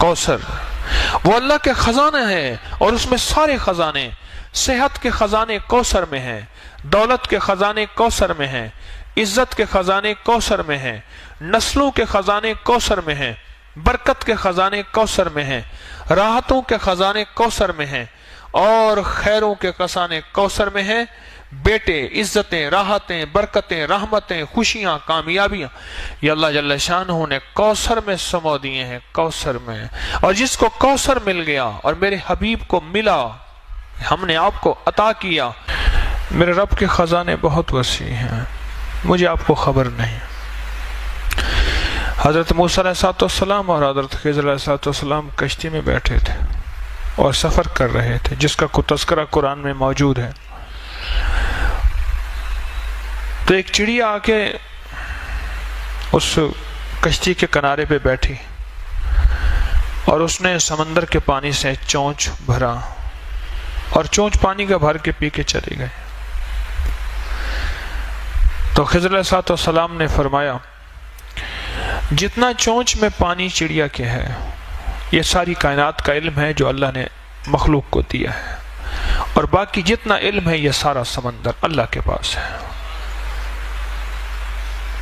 کوثر وہ اللہ کے خزانے ہیں، اور اس میں سارے خزانے، صحت کے خزانے کوثر میں ہیں، دولت کے خزانے کوثر میں ہیں، عزت کے خزانے کوثر میں ہیں، نسلوں کے خزانے کوثر میں ہیں، برکت کے خزانے کوثر میں ہیں، راحتوں کے خزانے کوثر میں ہیں، اور خیروں کے خزانے کوثر میں ہیں۔ بیٹے، عزتیں، راحتیں، برکتیں، رحمتیں، خوشیاں، کامیابیاں یہ اللہ جل شانہ نے کوثر میں سمو دیے ہیں، کوثر میں۔ اور جس کو کوثر مل گیا اور میرے حبیب کو ملا، ہم نے آپ کو عطا کیا، میرے رب کے خزانے بہت وسیع ہیں، مجھے آپ کو خبر نہیں۔ حضرت موسیٰ علیہ السلام اور حضرت خضر علیہ السلام کشتی میں بیٹھے تھے اور سفر کر رہے تھے، جس کا کوئی تذکرہ قرآن میں موجود ہے۔ تو ایک چڑیا آ کے اس کشتی کے کنارے پہ بیٹھی اور اس نے سمندر کے پانی سے چونچ بھرا، اور چونچ پانی کا بھر کے پی کے چلی گئی۔ تو خضر علیہ السلام نے فرمایا، جتنا چونچ میں پانی چڑیا کے ہے، یہ ساری کائنات کا علم ہے جو اللہ نے مخلوق کو دیا ہے، اور باقی جتنا علم ہے یہ سارا سمندر اللہ کے پاس ہے۔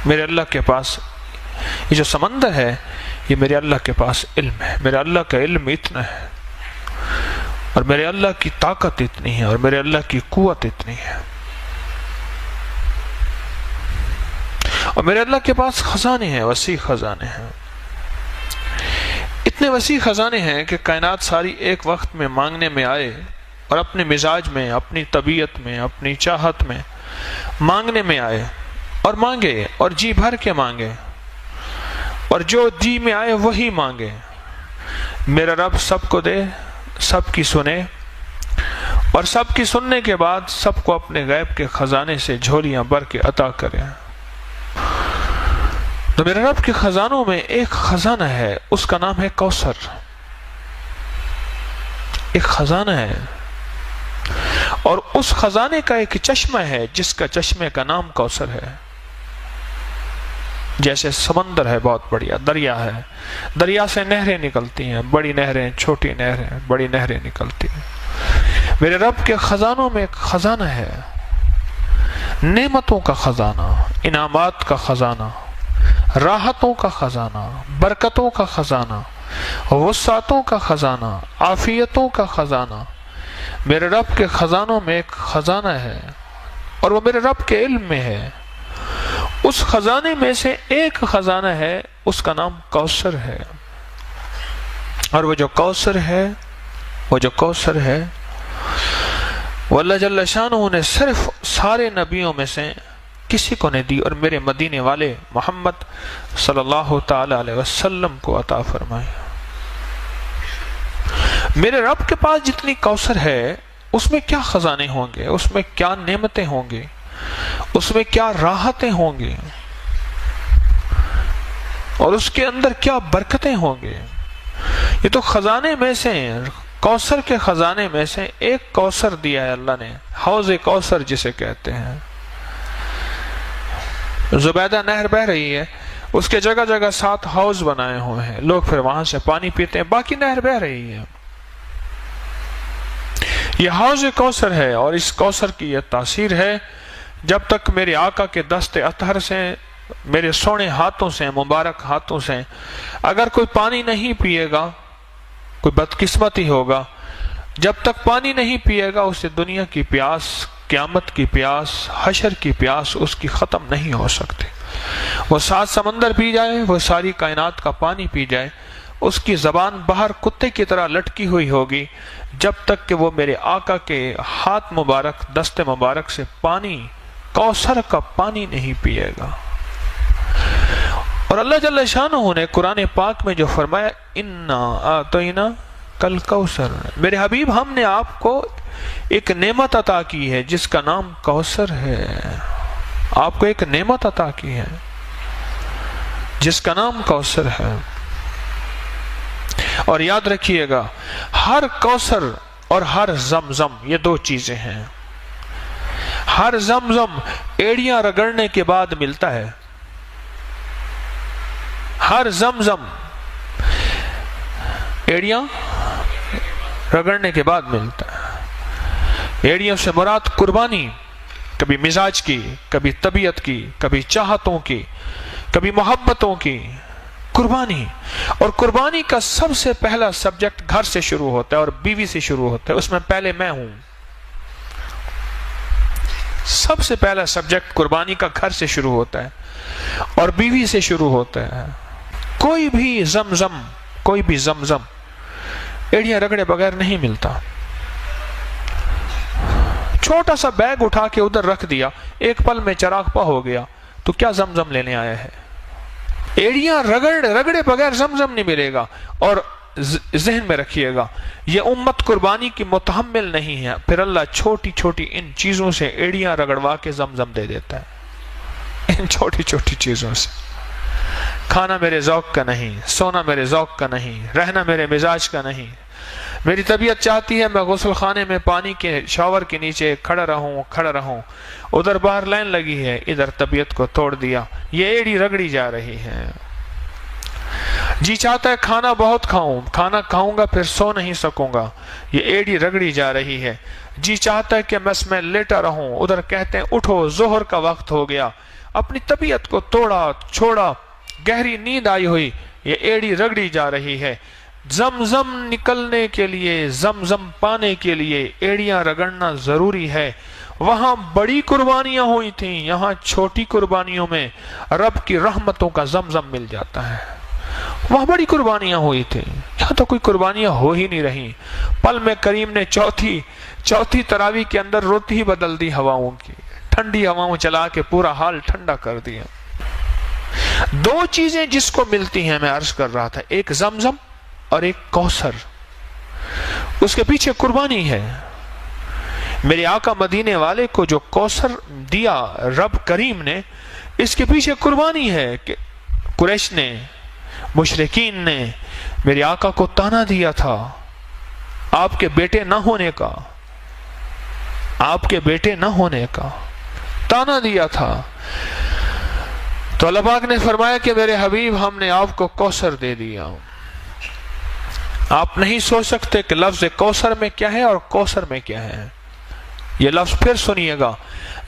میرے اللہ کے پاس یہ جو سمندر ہے، یہ میرے اللہ کے پاس علم ہے، میرے اللہ کا علم اتنا ہے، اور میرے اللہ کی طاقت اتنی ہے، اور میرے اللہ کی قوت اتنی ہے، اور میرے اللہ کے پاس خزانے ہیں، وسیع خزانے ہیں، اتنے وسیع خزانے ہیں کہ کائنات ساری ایک وقت میں مانگنے میں آئے، اور اپنے مزاج میں، اپنی طبیعت میں، اپنی چاہت میں مانگنے میں آئے، اور مانگے، اور جی بھر کے مانگے، اور جو جی میں آئے وہی مانگے۔ میرا رب سب کو دے، سب کی سنے، اور سب کی سننے کے بعد سب کو اپنے غیب کے خزانے سے جھولیاں بھر کے عطا کرے۔ تو میرے رب کے خزانوں میں ایک خزانہ ہے، اس کا نام ہے کوثر۔ ایک خزانہ ہے، اور اس خزانے کا ایک چشمہ ہے جس کا چشمے کا نام کوثر ہے۔ جیسے سمندر ہے بہت بڑیا، دریا ہے، دریا سے نہریں نکلتی ہیں، بڑی نہریں، چھوٹی نہریں، بڑی نہریں نکلتی ہیں۔ میرے رب کے خزانوں میں ایک خزانہ ہے، نعمتوں کا خزانہ، انعامات کا خزانہ، راحتوں کا خزانہ، برکتوں کا خزانہ، وسعتوں کا خزانہ، عافیتوں کا خزانہ۔ میرے رب کے خزانوں میں ایک خزانہ ہے، اور وہ میرے رب کے علم میں ہے۔ اس خزانے میں سے ایک خزانہ ہے، اس کا نام کوثر ہے، اور وہ جو کوثر ہے، وہ اللہ جل شانہ نے صرف سارے نبیوں میں سے کسی کو نہیں دی، اور میرے مدینے والے محمد صلی اللہ تعالی علیہ وسلم کو عطا فرمائی۔ میرے رب کے پاس جتنی کوثر ہے، اس میں کیا خزانے ہوں گے، اس میں کیا نعمتیں ہوں گی، اس میں کیا راحتیں ہوں گی، اور اس کے اندر کیا برکتیں ہوں گے۔ یہ تو خزانے میں سے، کوثر کے خزانے میں سے ایک کوثر دیا ہے اللہ نے، حوض کوثر جسے کہتے ہیں۔ زبیدہ نہر بہ رہی ہے، اس کے جگہ جگہ 7 حوض بنائے ہوئے ہیں، لوگ پھر وہاں سے پانی پیتے ہیں، باقی نہر بہ رہی ہے۔ یہ حوض کوثر ہے، اور اس کوثر کی یہ تاثیر ہے، جب تک میرے آقا کے دست اطہر سے، میرے سونے ہاتھوں سے، مبارک ہاتھوں سے اگر کوئی پانی نہیں پیے گا، کوئی بدقسمت ہی ہوگا، جب تک پانی نہیں پیے گا، اسے دنیا کی پیاس، قیامت کی پیاس، حشر کی پیاس اس کی ختم نہیں ہو سکتی۔ وہ 7 سمندر پی جائے، وہ ساری کائنات کا پانی پی جائے، اس کی زبان باہر کتے کی طرح لٹکی ہوئی ہوگی، جب تک کہ وہ میرے آقا کے ہاتھ مبارک، دست مبارک سے پانی، کوثر کا پانی نہیں پیے گا۔ اور اللہ جل شانہ نے قرآن پاک میں جو فرمایا، اِنَّا آتَيْنَا کل کوثر، میرے حبیب ہم نے آپ کو ایک نعمت عطا کی ہے جس کا نام کوثر ہے۔ آپ کو ایک نعمت عطا کی ہے جس کا نام کوثر ہے۔ اور یاد رکھیے گا، ہر کوثر اور ہر زمزم یہ 2 چیزیں ہیں۔ ہر زمزم ایڑیاں رگڑنے کے بعد ملتا ہے، ہر زمزم ایڑیاں رگڑنے کے بعد ملتا ہے۔ ایڑیوں سے مراد قربانی، کبھی مزاج کی، کبھی طبیعت کی، کبھی چاہتوں کی، کبھی محبتوں کی قربانی۔ اور قربانی کا سب سے پہلا سبجیکٹ گھر سے شروع ہوتا ہے اور بیوی سے شروع ہوتا ہے، اس میں پہلے میں ہوں۔ سب سے پہلا سبجیکٹ قربانی کا گھر سے شروع ہوتا ہے اور بیوی سے شروع ہوتا ہے۔ کوئی بھی زمزم ایڑیاں رگڑے بغیر نہیں ملتا۔ چھوٹا سا بیگ اٹھا کے ادھر رکھ دیا، ایک پل میں چراغ پا ہو گیا، تو کیا زمزم لینے آیا ہے؟ ایڑیاں رگڑے بغیر زمزم نہیں ملے گا۔ اور ذہن میں رکھیے گا، یہ امت قربانی کی متحمل نہیں ہے، پھر اللہ چھوٹی چھوٹی ان چیزوں سے ایڑیاں رگڑوا کے زمزم دے دیتا ہے۔ ان چھوٹی چھوٹی چیزوں سے۔ کھانا میرے ذوق کا نہیں، سونا میرے ذوق کا نہیں، رہنا میرے مزاج کا نہیں۔ میری طبیعت چاہتی ہے میں غسل خانے میں پانی کے شاور کے نیچے کھڑا رہوں، ادھر باہر لائن لگی ہے، ادھر طبیعت کو توڑ دیا، یہ ایڑی رگڑی جا رہی ہے۔ جی چاہتا ہے کھانا بہت کھانا کھاؤں گا پھر سو نہیں سکوں گا، یہ ایڑی رگڑی جا رہی ہے۔ جی چاہتا ہے کہ بس میں لیٹا رہوں، ادھر کہتے ہیں اٹھو ظہر کا وقت ہو گیا، اپنی طبیعت کو توڑا چھوڑا، گہری نیند آئی ہوئی، یہ ایڑی رگڑی جا رہی ہے۔ زمزم نکلنے کے لیے، زمزم پانے کے لیے ایڑیاں رگڑنا ضروری ہے۔ وہاں بڑی قربانیاں ہوئی تھیں، یہاں چھوٹی قربانیوں میں رب کی رحمتوں کا زمزم مل جاتا ہے۔ وہاں بڑی قربانیاں ہوئی تھیں، یہاں تو کوئی قربانیاں ہو ہی نہیں رہی۔ پل میں کریم نے چوتھی تراویح کے اندر روتی ہی بدل دی ہواؤں کی، ٹھنڈی ہواؤں چلا کے پورا حال ٹھنڈا کر دیا۔ دو چیزیں جس کو ملتی ہیں میں عرض کر رہا تھا، ایک زمزم اور ایک کوثر، اس کے پیچھے قربانی ہے۔ میرے آقا مدینے والے کو جو کوثر دیا رب کریم نے، اس کے پیچھے قربانی ہے کہ قریش نے، مشرکین نے میرے آقا کو تانا دیا تھا آپ کے بیٹے نہ ہونے کا تانا دیا تھا، تو اللہ پاک نے فرمایا کہ میرے حبیب ہم نے آپ کو کوثر دے دیا۔ آپ نہیں سوچ سکتے کہ لفظ کوثر میں کیا ہے اور کوثر میں کیا ہے۔ یہ لفظ پھر سنیے گا،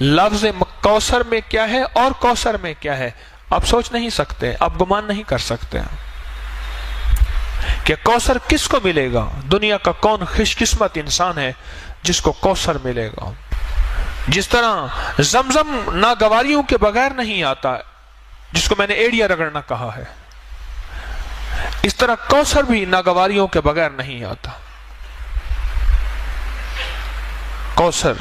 لفظ کوثر میں کیا ہے اور کوثر میں کیا ہے۔ آپ سوچ نہیں سکتے، آپ گمان نہیں کر سکتے کہ کوثر کس کو ملے گا۔ دنیا کا کون خوش قسمت انسان ہے جس کو کوثر ملے گا۔ جس طرح زمزم ناگواریوں کے بغیر نہیں آتا، جس کو میں نے ایڑیاں رگڑنا کہا ہے، اس طرح کوثر بھی ناگواریوں کے بغیر نہیں آتا۔ کوثر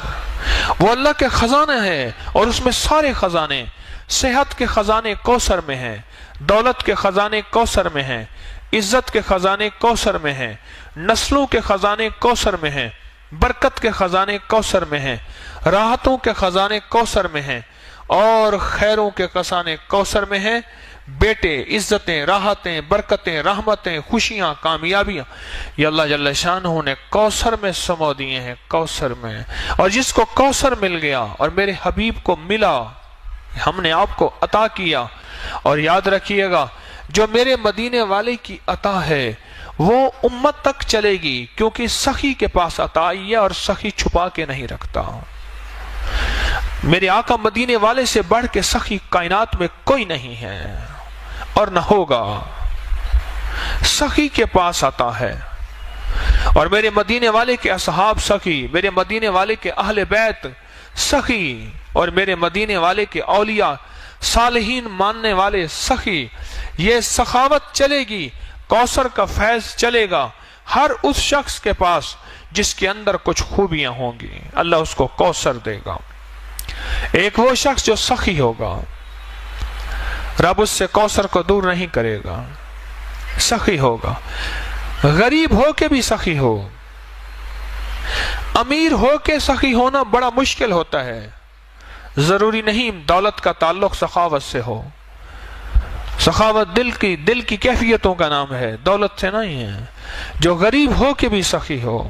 وہ اللہ کے خزانہ ہے، اور اس میں سارے خزانے، صحت کے خزانے کوثر میں ہیں، دولت کے خزانے کوثر میں ہیں، عزت کے خزانے کوثر میں ہیں، نسلوں کے خزانے کوثر میں ہیں، برکت کے خزانے کوثر میں ہیں، راحتوں کے خزانے کوثر میں ہیں، اور خیروں کے خزانے کوثر میں ہیں۔ بیٹے، عزتیں، راحتیں، برکتیں، رحمتیں، خوشیاں، کامیابیاں، یہ اللہ جل شانہ نے کوثر میں سمو دیے ہیں، کوثر میں۔ اور جس کو کوثر مل گیا اور میرے حبیب کو ملا، ہم نے آپ کو عطا کیا۔ اور یاد رکھیے گا، جو میرے مدینے والے کی عطا ہے وہ امت تک چلے گی، کیونکہ سخی کے پاس عطا آئی ہے اور سخی چھپا کے نہیں رکھتا۔ میرے آقا مدینے والے سے بڑھ کے سخی کائنات میں کوئی نہیں ہے اور نہ ہوگا۔ سخی کے پاس عطا ہے، اور میرے مدینے والے کے اصحاب سخی، میرے مدینے والے کے اہل بیت سخی، اور میرے مدینے والے کے اولیاء صالحین ماننے والے سخی۔ یہ سخاوت چلے گی، کوثر کا فیض چلے گا ہر اس شخص کے پاس جس کے اندر کچھ خوبیاں ہوں گی، اللہ اس کو کوثر دے گا۔ ایک وہ شخص جو سخی ہوگا، رب اس سے کوثر کو دور نہیں کرے گا، سخی ہوگا۔ غریب ہو کے بھی سخی ہو، امیر ہو کے سخی ہونا بڑا مشکل ہوتا ہے۔ ضروری نہیں دولت کا تعلق سخاوت سے ہو، سخاوت دل کی کیفیتوں کا نام ہے، دولت سے نہیں ہے۔ جو غریب ہو کے بھی سخی ہو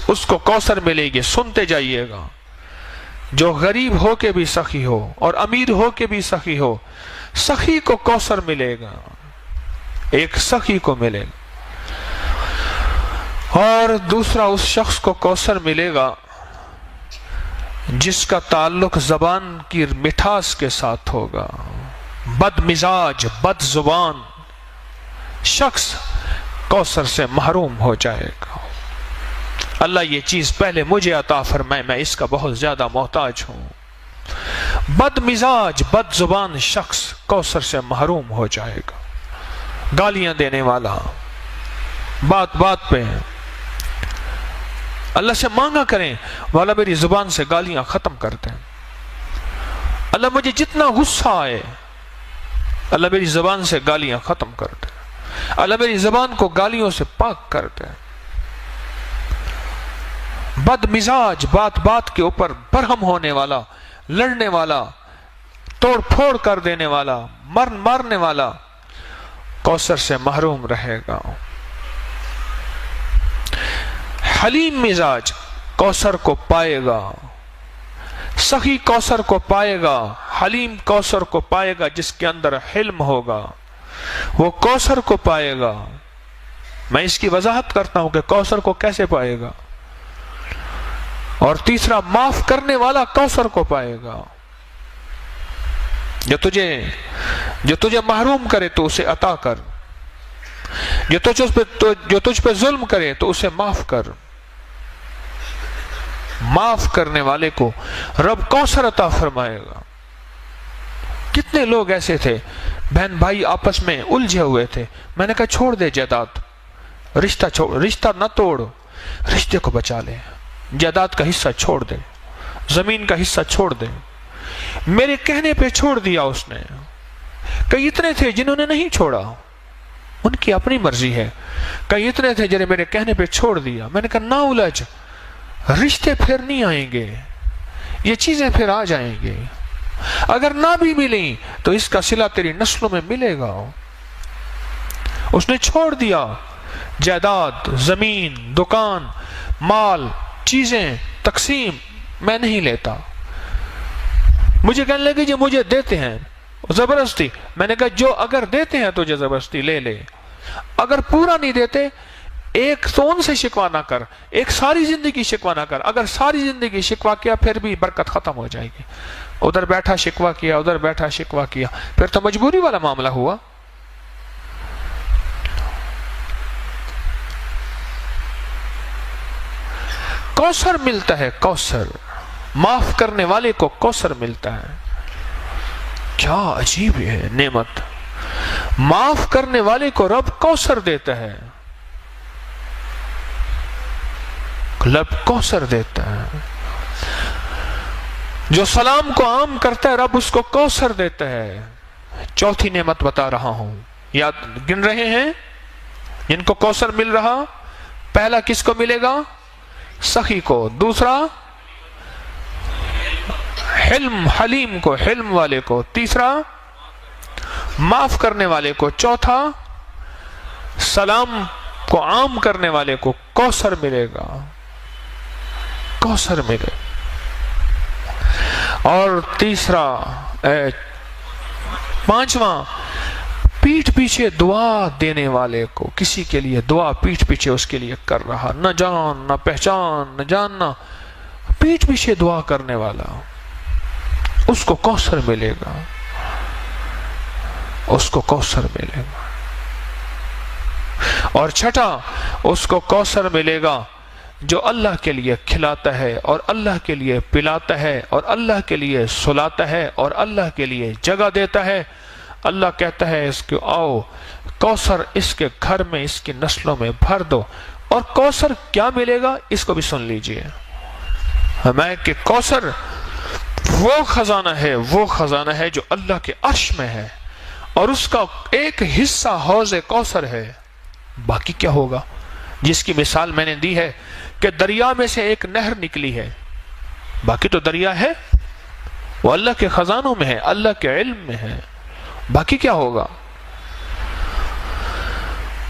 اس کو کوثر ملے گی، سنتے جائیے گا۔ جو غریب ہو کے بھی سخی ہو اور امیر ہو کے بھی سخی ہو، سخی کو کوثر ملے گا، ایک سخی کو ملے گا۔ اور دوسرا اس شخص کو کوثر ملے گا جس کا تعلق زبان کی مٹھاس کے ساتھ ہوگا. بد مزاج، بد زبان شخص کوثر سے محروم ہو جائے گا. اللہ یہ چیز پہلے مجھے عطا فرمائے، میں اس کا بہت زیادہ محتاج ہوں. بد مزاج، بد زبان شخص کوثر سے محروم ہو جائے گا. گالیاں دینے والا، بات بات پہ اللہ سے مانگا کریں، والا میری زبان سے گالیاں ختم کر دیں. اللہ مجھے جتنا غصہ آئے، اللہ میری زبان سے گالیاں ختم کر دے. اللہ میری زبان کو گالیوں سے پاک کر دے. بد مزاج، بات بات کے اوپر برہم ہونے والا، لڑنے والا، توڑ پھوڑ کر دینے والا، مارنے والا کوثر سے محروم رہے گا. حلیم مزاج کوثر کو پائے گا. سخی کوثر کو پائے گا. حلیم کوثر کو پائے گا جس کے اندر حلم ہوگا، وہ کوثر کو پائے گا. میں اس کی وضاحت کرتا ہوں کہ کوثر کو کیسے پائے گا. اور تیسرا، معاف کرنے والا کوثر کو پائے گا. جو تجھے محروم کرے تو اسے عطا کر. جو تجھ پہ ظلم کرے تو اسے معاف کر. معاف کرنے والے کو رب کوثر عطا فرمائے گا. کتنے لوگ ایسے تھے، بہن بھائی آپس میں الجھے ہوئے تھے، میں نے کہا چھوڑ دے جائیداد، رشتہ نہ توڑ، رشتے کو بچا لے. جائیداد کا حصہ چھوڑ دے، زمین کا حصہ چھوڑ دے. میرے کہنے پہ چھوڑ دیا اس نے. کئی اتنے تھے جنہوں نے نہیں چھوڑا، ان کی اپنی مرضی ہے. کئی اتنے تھے جنہیں میرے کہنے پہ چھوڑ دیا. میں نے کہا نہ الجھ، رشتے پھر نہیں آئیں گے، یہ چیزیں پھر آ جائیں گے. اگر نہ بھی ملیں تو اس کا صلہ تیری نسلوں میں ملے گا. اس نے چھوڑ دیا. جائیداد، زمین، دکان، مال، چیزیں، تقسیم میں نہیں لیتا. مجھے کہنے لگے جو مجھے دیتے ہیں زبردستی. میں نے کہا جو اگر دیتے ہیں تجھے زبردستی لے لے، اگر پورا نہیں دیتے ایک تو ان سے شکوا نہ کر، ایک ساری زندگی شکوا نہ کر. اگر ساری زندگی شکوا کیا پھر بھی برکت ختم ہو جائے گی. ادھر بیٹھا شکوا کیا، ادھر بیٹھا شکوا کیا، پھر تو مجبوری والا معاملہ ہوا. کوثر ملتا ہے، کوثر معاف کرنے والے کو کوثر ملتا ہے. کیا عجیب ہے نعمت. معاف کرنے والے کو رب کوثر دیتا ہے، رب کوثر دیتا ہے. جو سلام کو عام کرتا ہے رب اس کو کوثر دیتا ہے. چوتھی نعمت بتا رہا ہوں، یاد گن رہے ہیں جن کو کوثر مل رہا. پہلا کس کو ملے گا؟ سخی کو. دوسرا حلم، حلیم کو، حلم والے کو. تیسرا معاف کرنے والے کو. چوتھا سلام کو عام کرنے والے کو کوثر ملے گا، کوثر ملے. اور تیسرا پانچواں، پیٹھ پیچھے دعا دینے والے کو. کسی کے لیے دعا پیٹھ پیچھے اس کے لیے کر رہا، نہ جان نہ پہچان نہ جاننا، پیٹھ پیچھے دعا کرنے والا، اس کو کوثر ملے گا، اس کو کوثر ملے گا. اور چھٹا، اس کو کوثر ملے گا جو اللہ کے لیے کھلاتا ہے اور اللہ کے لیے پلاتا ہے اور اللہ کے لیے سلاتا ہے اور اللہ کے لیے جگہ دیتا ہے. اللہ کہتا ہے اس کو آؤ کوثر اس کے گھر میں، اس کی نسلوں میں بھر دو. اور کوثر کیا ملے گا اس کو بھی سن لیجئے. ہمیں کہ کوثر وہ خزانہ ہے جو اللہ کے عرش میں ہے، اور اس کا ایک حصہ حوض کوثر ہے. باقی کیا ہوگا؟ جس کی مثال میں نے دی ہے کہ دریا میں سے ایک نہر نکلی ہے، باقی تو دریا ہے، وہ اللہ کے خزانوں میں ہے، اللہ کے علم میں ہے. باقی کیا ہوگا؟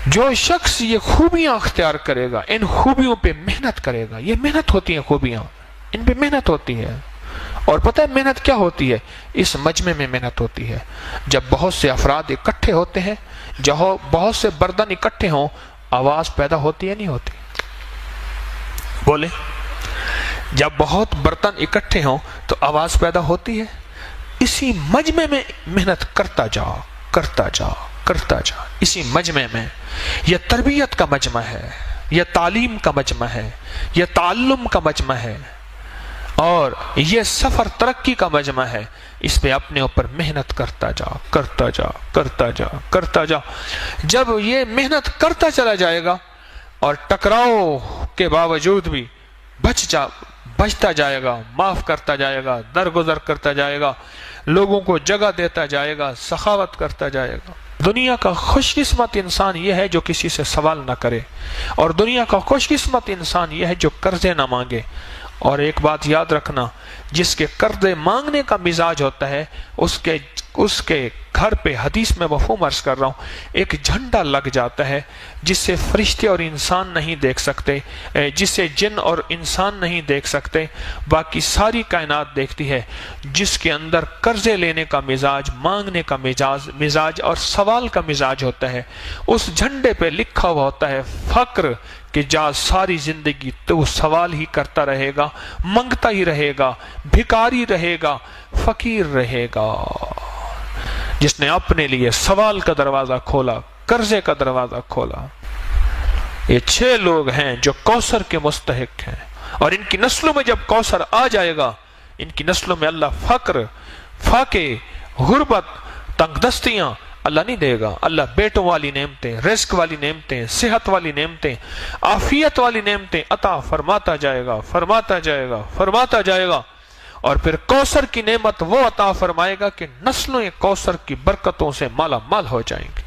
جو شخص یہ خوبیاں اختیار کرے گا، ان خوبیوں پہ محنت کرے گا. یہ محنت ہوتی ہیں خوبیاں، ان پہ محنت ہوتی ہے. اور پتہ ہے محنت کیا ہوتی ہے؟ اس مجمع میں محنت ہوتی ہے. جب بہت سے افراد اکٹھے ہوتے ہیں، جہاں بہت سے بردن اکٹھے ہوں، آواز پیدا ہوتی ہے نہیں ہوتی؟ بولے جب بہت برتن اکٹھے ہوں تو آواز پیدا ہوتی ہے. اسی مجمع میں محنت کرتا جا کرتا جا کرتا جا. اسی مجمع میں یہ تربیت کا مجمع ہے، یہ تعلیم کا مجمع ہے، یہ تعلم کا مجمع ہے، اور یہ سفر ترقی کا مجمع ہے. اس پہ اپنے اوپر محنت کرتا جا کرتا جا کرتا جا کرتا جا. جب یہ محنت کرتا چلا جائے گا اور ٹکراؤ کے باوجود بھی بچتا جائے گا، معاف کرتا جائے گا، درگزر کرتا جائے گا، لوگوں کو جگہ دیتا جائے گا، سخاوت کرتا جائے گا. دنیا کا خوش قسمت انسان یہ ہے جو کسی سے سوال نہ کرے، اور دنیا کا خوش قسمت انسان یہ ہے جو قرضے نہ مانگے. اور ایک بات یاد رکھنا، جس کے قرضے مانگنے کا مزاج ہوتا ہے اس کے گھر پہ، حدیث میں مفہوم عرض کر رہا ہوں، ایک جھنڈا لگ جاتا ہے جس سے فرشتے اور انسان نہیں دیکھ سکتے، جس سے جن اور انسان نہیں دیکھ سکتے، باقی ساری کائنات دیکھتی ہے. جس کے اندر قرضے لینے کا مزاج، مانگنے کا مزاج اور سوال کا مزاج ہوتا ہے، اس جھنڈے پہ لکھا ہوا ہوتا ہے فقر، کہ جا ساری زندگی تو سوال ہی کرتا رہے گا، منگتا ہی رہے گا، بھکاری رہے گا، فقیر رہے گا. جس نے اپنے لیے سوال کا دروازہ کھولا، قرضے کا دروازہ کھولا. یہ 6 لوگ ہیں جو کوثر کے مستحق ہیں، اور ان کی نسلوں میں جب کوثر آ جائے گا، ان کی نسلوں میں اللہ فقر، فاقے، غربت، تنگ دستیاں اللہ نہیں دے گا. اللہ بیٹوں والی نعمتیں، رزق والی نعمتیں، صحت والی نعمتیں، عافیت والی نعمتیں عطا فرماتا جائے گا، فرماتا جائے گا، فرماتا جائے گا. اور پھر کوثر کی نعمت وہ عطا فرمائے گا کہ نسلوں کوثر کی برکتوں سے مالا مال ہو جائیں گے.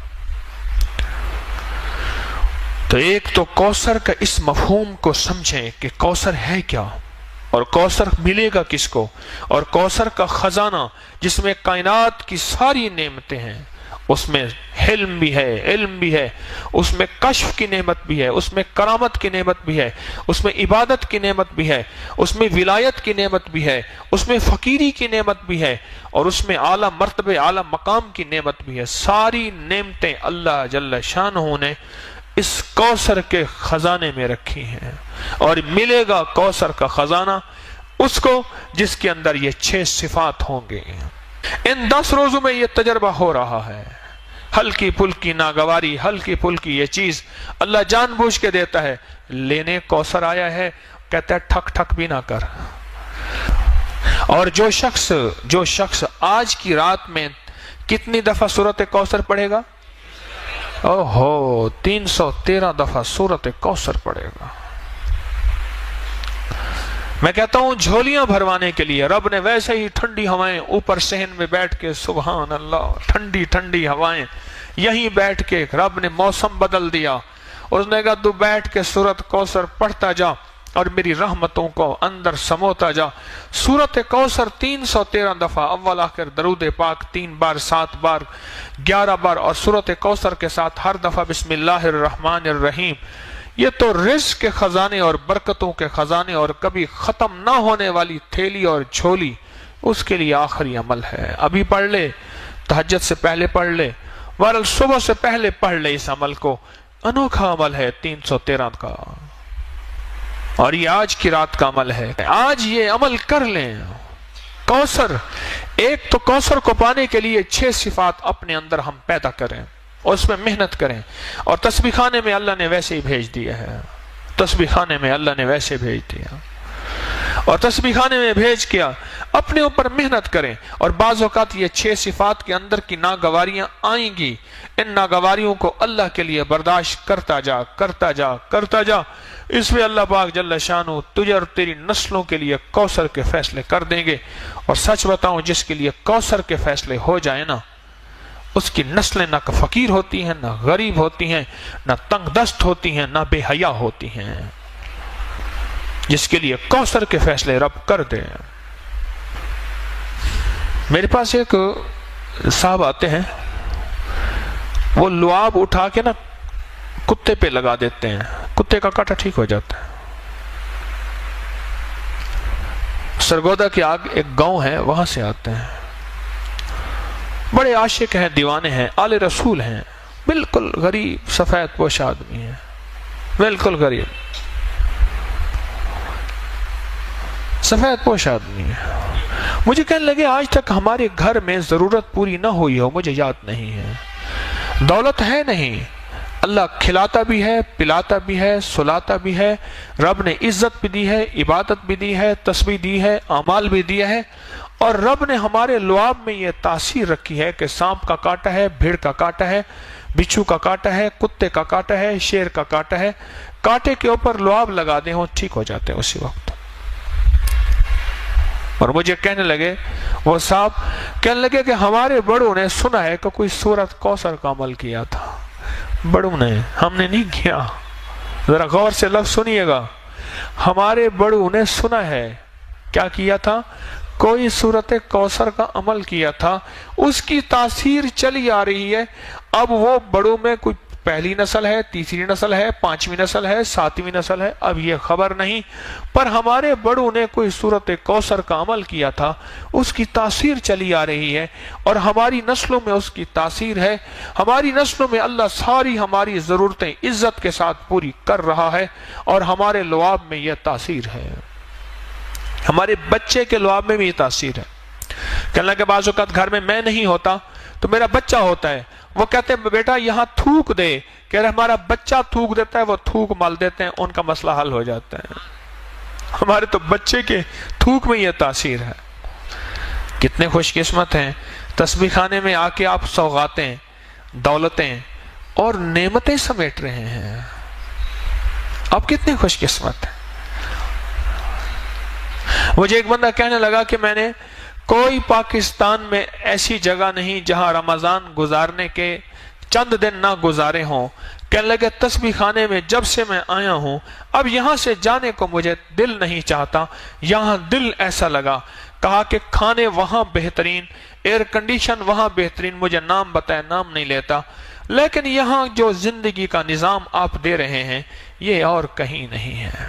تو ایک تو کوثر کا اس مفہوم کو سمجھیں کہ کوثر ہے کیا، اور کوثر ملے گا کس کو، اور کوثر کا خزانہ جس میں کائنات کی ساری نعمتیں ہیں، اس میں حلم بھی ہے، علم بھی ہے، اس میں کشف کی نعمت بھی ہے، اس میں کرامت کی نعمت بھی ہے، اس میں عبادت کی نعمت بھی ہے، اس میں ولایت کی نعمت بھی ہے، اس میں فقیری کی نعمت بھی ہے، اور اس میں اعلیٰ مرتبے، اعلیٰ مقام کی نعمت بھی ہے. ساری نعمتیں اللہ جل شانہ نے اس کوثر کے خزانے میں رکھی ہیں. اور ملے گا کوثر کا خزانہ اس کو جس کے اندر یہ 6 صفات ہوں گے. ان 10 روزوں میں یہ تجربہ ہو رہا ہے. ہلکی پھلکی ناگواری، ہلکی پھلکی یہ چیز اللہ جان بوجھ کے دیتا ہے. لینے کوثر آیا ہے، کہتا ہے ٹھک ٹھک بھی نہ کر. اور جو شخص آج کی رات میں کتنی دفعہ سورۃ کوثر پڑھے گا؟ 313 دفعہ سورۃ کوثر پڑھے گا. میں کہتا ہوں جھولیاں بھروانے کے لیے رب نے ویسے ہی ٹھنڈی ہوائیں اوپر صحن میں بیٹھ کے، سبحان اللہ، ٹھنڈی ٹھنڈی ہوائیں یہیں بیٹھ کے رب نے موسم بدل دیا. اس نے کہا تو بیٹھ کے سورۃ کوثر پڑھتا جا اور میری رحمتوں کو اندر سموتا جا. سورۃ کوثر 313 دفعہ، اول آخر درود پاک 3 بار، 7 بار، 11 بار، اور سورۃ کوثر کے ساتھ ہر دفعہ بسم اللہ الرحمن الرحیم. یہ تو رزق کے خزانے اور برکتوں کے خزانے اور کبھی ختم نہ ہونے والی تھیلی اور جھولی، اس کے لیے آخری عمل ہے. ابھی پڑھ لے، تہجد سے پہلے پڑھ لے، بہرحال صبح سے پہلے پڑھ لے. اس عمل کو انوکھا عمل ہے 313 کا، اور یہ آج کی رات کا عمل ہے. آج یہ عمل کر لیں. کوثر، ایک تو کوثر کو پانے کے لیے 6 صفات اپنے اندر ہم پیدا کریں اور اس میں محنت کریں. اور تسبیح خانے میں اللہ نے ویسے ہی بھیج دیا ہے، تسبیح خانے میں اللہ نے ویسے بھیج دیا، اور تسبیح خانے میں بھیج کیا اپنے اوپر محنت کریں. اور بعض اوقات یہ 6 صفات کے اندر کی ناگواریاں آئیں گی، ان ناگواریوں کو اللہ کے لیے برداشت کرتا جا کرتا جا کرتا جا. اس میں اللہ پاک جل شانہ تجھے اور تیری نسلوں کے لیے کوثر کے فیصلے کر دیں گے. اور سچ بتاؤں، جس کے لیے کوثر کے فیصلے ہو جائیں نا، اس کی نسلیں نہ فقیر ہوتی ہیں، نہ غریب ہوتی ہیں، نہ تنگ دست ہوتی ہیں، نہ بے حیا ہوتی ہیں. جس کے لیے کوثر کے فیصلے رب کر دے. میرے پاس ایک صاحب آتے ہیں، وہ لعاب اٹھا کے نا کتے پہ لگا دیتے ہیں، کتے کا کاٹا ٹھیک ہو جاتا ہے. سرگودا کے آگے ایک گاؤں ہے، وہاں سے آتے ہیں. بڑے عاشق ہیں، دیوانے ہیں، آل رسول ہیں، بالکل غریب سفید پوش آدمی ہیں، بالکل غریب. سفید پوش آدمی ہے. مجھے کہنے لگے آج تک ہمارے گھر میں ضرورت پوری نہ ہوئی ہو, مجھے یاد نہیں ہے. دولت ہے نہیں, اللہ کھلاتا بھی ہے, پلاتا بھی ہے, سلاتا بھی ہے. رب نے عزت بھی دی ہے, عبادت بھی دی ہے, تسبیح دی ہے, اعمال بھی دیا ہے. اور رب نے ہمارے لعاب میں یہ تاثیر رکھی ہے کہ سانپ کا کانٹا ہے, بھیڑ کا کانٹا ہے, بچھو کا کانٹا ہے, کتے کا کانٹا ہے, شیر کا کانٹا ہے. کانٹے کے اوپر لعاب لگا دیں, وہ ٹھیک ہو جاتے ہیں اسی وقت. اور مجھے کہنے لگے, وہ صاحب کہنے لگے کہ ہمارے بڑوں نے سنا ہے کہ کوئی سورت کوثر کا عمل کیا تھا. بڑوں نے, ہم نے نہیں کیا. ذرا غور سے لفظ سنیے گا. ہمارے بڑوں نے سنا ہے کیا کیا تھا, کوئی سورت کوثر کا عمل کیا تھا, اس کی تاثیر چلی آ رہی ہے. اب وہ بڑوں میں کوئی پہلی نسل ہے, تیسری نسل ہے, پانچویں نسل ہے, ساتویں نسل ہے, اب یہ خبر نہیں, پر ہمارے بڑوں نے کوئی سورت کوثر کا عمل کیا تھا, اس کی تاثیر چلی آ رہی ہے. اور ہماری نسلوں میں اس کی تاثیر ہے. ہماری نسلوں میں اللہ ساری ہماری ضرورتیں عزت کے ساتھ پوری کر رہا ہے, اور ہمارے لعاب میں یہ تاثیر ہے. ہمارے بچے کے لعاب میں بھی یہ تاثیر ہے. کہنے کہ بعض اوقات گھر میں میں نہیں ہوتا تو میرا بچہ ہوتا ہے, وہ کہتے ہیں بیٹا یہاں تھوک دے, کہہ رہے ہمارا بچہ تھوک دیتا ہے, وہ تھوک مال دیتے ہیں, ان کا مسئلہ حل ہو جاتا ہے. ہمارے تو بچے کے تھوک میں یہ تاثیر ہے. کتنے خوش قسمت ہیں, تسبیح خانے میں آ کے آپ سوغاتیں, دولتیں اور نعمتیں سمیٹ رہے ہیں. آپ کتنے خوش قسمت ہیں. مجھے ایک بندہ کہنے لگا کہ میں نے کوئی پاکستان میں ایسی جگہ نہیں جہاں رمضان گزارنے کے چند دن نہ گزارے ہوں. کہنے لگے تسبیح خانے میں جب سے میں آیا ہوں, اب یہاں سے جانے کو مجھے دل نہیں چاہتا. یہاں دل ایسا لگا. کہا کہ کھانے وہاں بہترین, ایئر کنڈیشن وہاں بہترین, مجھے نام بتائے نام نہیں لیتا, لیکن یہاں جو زندگی کا نظام آپ دے رہے ہیں یہ اور کہیں نہیں ہے.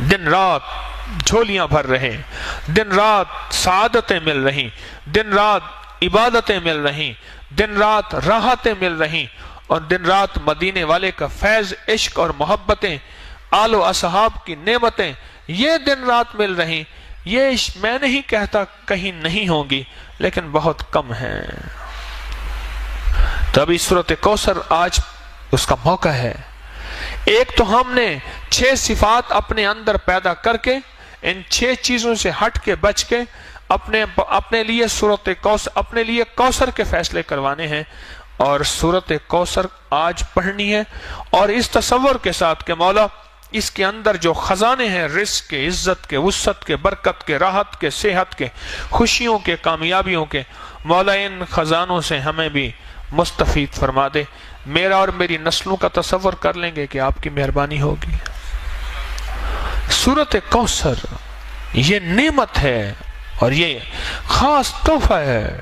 دن رات جھولیاں بھر رہے, دن رات سعادتیں مل رہی, دن رات عبادتیں مل رہی, دن رات راحتیں مل رہی, اور دن رات مدینے والے کا فیض, عشق اور محبتیں, آل و اصحاب کی نعمتیں یہ دن رات مل رہی. یہ میں نہیں کہتا کہیں نہیں ہوں گی, لیکن بہت کم ہیں. تبھی سورت کوثر آج اس کا موقع ہے. ایک تو ہم نے 6 صفات اپنے اندر پیدا کر کے, ان 6 چیزوں سے ہٹ کے بچ کے اپنے لیے سورت کوثر, اپنے لیے کوثر کے فیصلے کروانے ہیں, اور سورت کوثر آج پڑھنی ہے. اور اس تصور کے ساتھ کہ مولا اس کے اندر جو خزانے ہیں رزق کے, عزت کے, وسعت کے, برکت کے, راحت کے, صحت کے, خوشیوں کے, کامیابیوں کے, مولا ان خزانوں سے ہمیں بھی مستفید فرما دے. میرا اور میری نسلوں کا تصور کر لیں گے کہ آپ کی مہربانی ہوگی. سورت کوثر یہ نعمت ہے اور یہ خاص تحفہ ہے.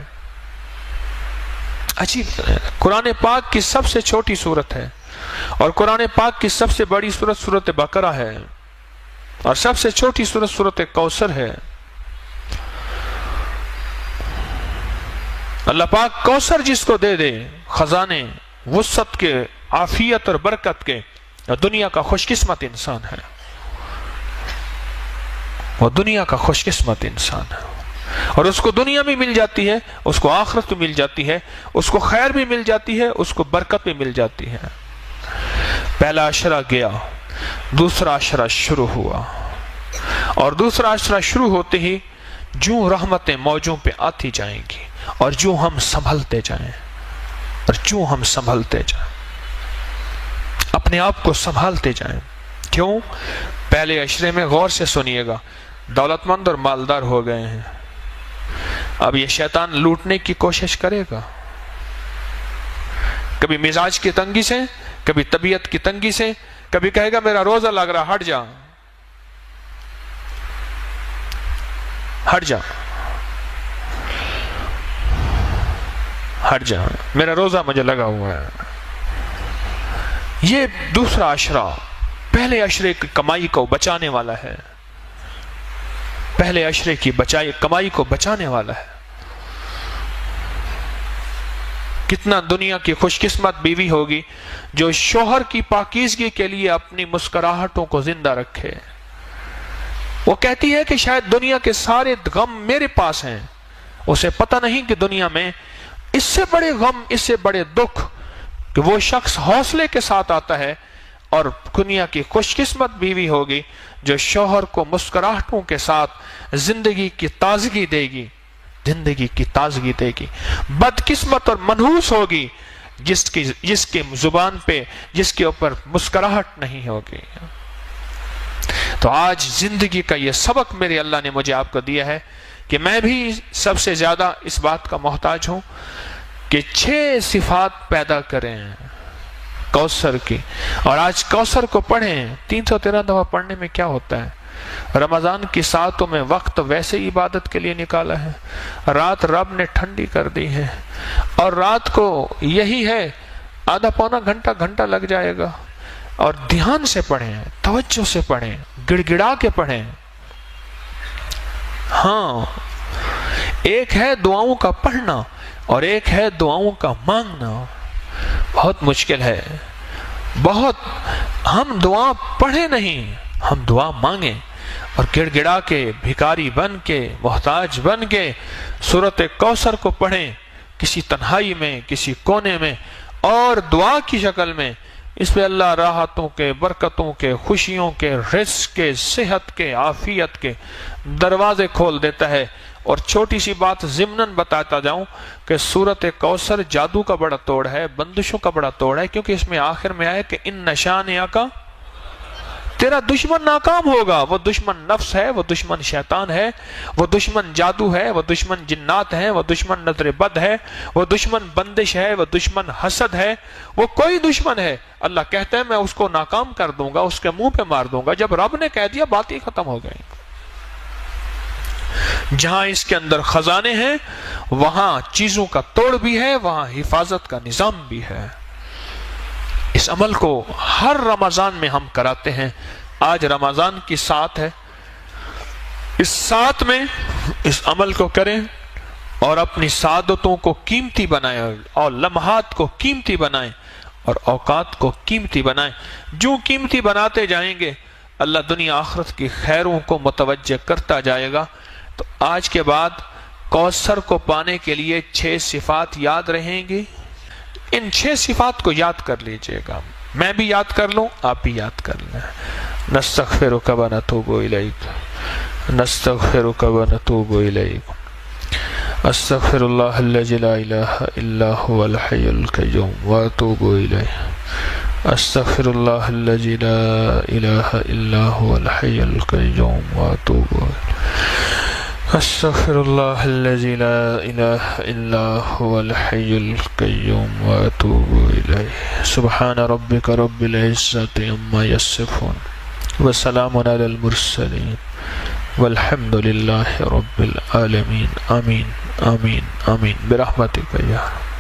عجیب, قرآن پاک کی سب سے چھوٹی سورت ہے, اور قرآن پاک کی سب سے بڑی سورت سورت بقرہ ہے, اور سب سے چھوٹی سورت سورت کوثر ہے. اللہ پاک کوثر جس کو دے دے, خزانے وسعت کے, عافیت اور برکت کے, دنیا کا خوش قسمت انسان ہے. وہ دنیا کا خوش قسمت انسان ہے, اور اس کو دنیا بھی مل جاتی ہے, اس کو آخرت بھی مل جاتی ہے, اس کو خیر بھی مل جاتی ہے, اس کو برکت بھی مل جاتی ہے. پہلا عشرہ گیا, دوسرا عشرہ شروع ہوا, اور دوسرا عشرہ شروع ہوتے ہی جو رحمتیں موجوں پہ آتی جائیں گی, اور جو ہم سنبھلتے جائیں, اور جو ہم سنبھلتے جائیں, اپنے آپ کو سنبھالتے جائیں. کیوں؟ پہلے عشرے میں غور سے سنیے گا, دولت مند اور مالدار ہو گئے ہیں. اب یہ شیطان لوٹنے کی کوشش کرے گا, کبھی مزاج کی تنگی سے, کبھی طبیعت کی تنگی سے, کبھی کہے گا میرا روزہ لگ رہا, ہٹ جا, ہٹ جا, ہٹ جا, میرا روزہ مجھے لگا ہوا ہے. یہ دوسرا عشرہ پہلے عشرے کی کمائی کو بچانے والا ہے, پہلے عشرے کی کمائی کو بچانے والا ہے. کتنا دنیا کی خوش قسمت بیوی ہوگی جو شوہر کی پاکیزگی کے لیے اپنی مسکراہٹوں کو زندہ رکھے, وہ کہتی ہے کہ شاید دنیا کے سارے غم میرے پاس ہیں، اسے پتہ نہیں کہ دنیا میں اس سے بڑے غم، اس سے بڑے دکھ کہ وہ شخص حوصلے کے ساتھ آتا ہے، اور دنیا کی خوش قسمت بیوی ہوگی جو شوہر کو مسکراہٹوں کے ساتھ زندگی کی تازگی دے گی، زندگی کی تازگی دے گی۔ بدقسمت اور منحوس ہوگی جس کی زبان پہ، جس کے اوپر مسکراہٹ نہیں ہوگی۔ تو آج زندگی کا یہ سبق میرے اللہ نے مجھے آپ کو دیا ہے کہ میں بھی سب سے زیادہ اس بات کا محتاج ہوں کہ 6 صفات پیدا کریں کوثر کی، اور آج کوثر کو پڑھیں۔ 313 دفعہ پڑھنے میں کیا ہوتا ہے؟ رمضان کی ساعتوں میں وقت ویسے عبادت کے لیے نکالا ہے، رات رب نے ٹھنڈی کر دی ہے، اور رات کو یہی ہے آدھا پونا گھنٹہ لگ جائے گا، اور دھیان سے پڑھیں، توجہ سے پڑھیں، گڑ گڑا کے پڑھیں۔ ہاں، ایک ہے دعاؤں کا پڑھنا اور ایک ہے دعاؤں کا مانگنا۔ بہت مشکل ہے، بہت۔ ہم دعا پڑھیں نہیں، ہم دعا مانگیں، اور گڑ گڑا کے، بھکاری بن کے، محتاج بن کے سورۃ کوثر کو پڑھیں، کسی تنہائی میں، کسی کونے میں، اور دعا کی شکل میں۔ اس پہ اللہ راحتوں کے، برکتوں کے، خوشیوں کے، رزق کے، صحت کے، عافیت کے دروازے کھول دیتا ہے۔ اور چھوٹی سی بات ضمناً بتاتا جاؤں کہ سورۃ کوثر جادو کا بڑا توڑ ہے، بندشوں کا بڑا توڑ ہے، کیونکہ اس میں آخر میں آئے کہ ان نشانیہ کا، تیرا دشمن ناکام ہوگا۔ وہ دشمن نفس ہے، وہ دشمن شیطان ہے، وہ دشمن جادو ہے، وہ دشمن جنات ہے، وہ دشمن نظر بد ہے، وہ دشمن بندش ہے، وہ دشمن حسد ہے، وہ کوئی دشمن ہے۔ اللہ کہتا ہے میں اس کو ناکام کر دوں گا، اس کے منہ پہ مار دوں گا۔ جب رب نے کہہ دیا بات ہی ختم ہو گئی۔ جہاں اس کے اندر خزانے ہیں وہاں چیزوں کا توڑ بھی ہے، وہاں حفاظت کا نظام بھی ہے۔ اس عمل کو ہر رمضان میں ہم کراتے ہیں۔ آج رمضان کی سات ہے، اس سات میں اس عمل کو کریں اور اپنی سعادتوں کو قیمتی بنائیں، اور لمحات کو قیمتی بنائیں، اور اوقات کو قیمتی بنائیں۔ جو قیمتی بناتے جائیں گے اللہ دنیا آخرت کی خیروں کو متوجہ کرتا جائے گا۔ تو آج کے بعد کوثر کو پانے کے لیے 6 صفات یاد رہیں گی۔ ان 6 صفات کو یاد کر لیجئے گا، میں بھی یاد کر لوں، آپ بھی یاد کر لیں۔ نستغفرک و نتوب الیک، نستغفرک و نتوب الیک، استغفر اللہ الذی لا الہ الا هو الحی القیوم واتوب الیہ، استغفر اللہ الذی لا الہ الا هو الحی القیوم واتوب الیہ، استغفر اللہ الذی لا الہ الا هو الحی القیوم واتوب الیہ۔ سبحان ربک رب العزت عما یصفون وسلام علی المرسلین والحمد للہ رب العالمین۔ آمین آمین آمین برحمتک یا رب۔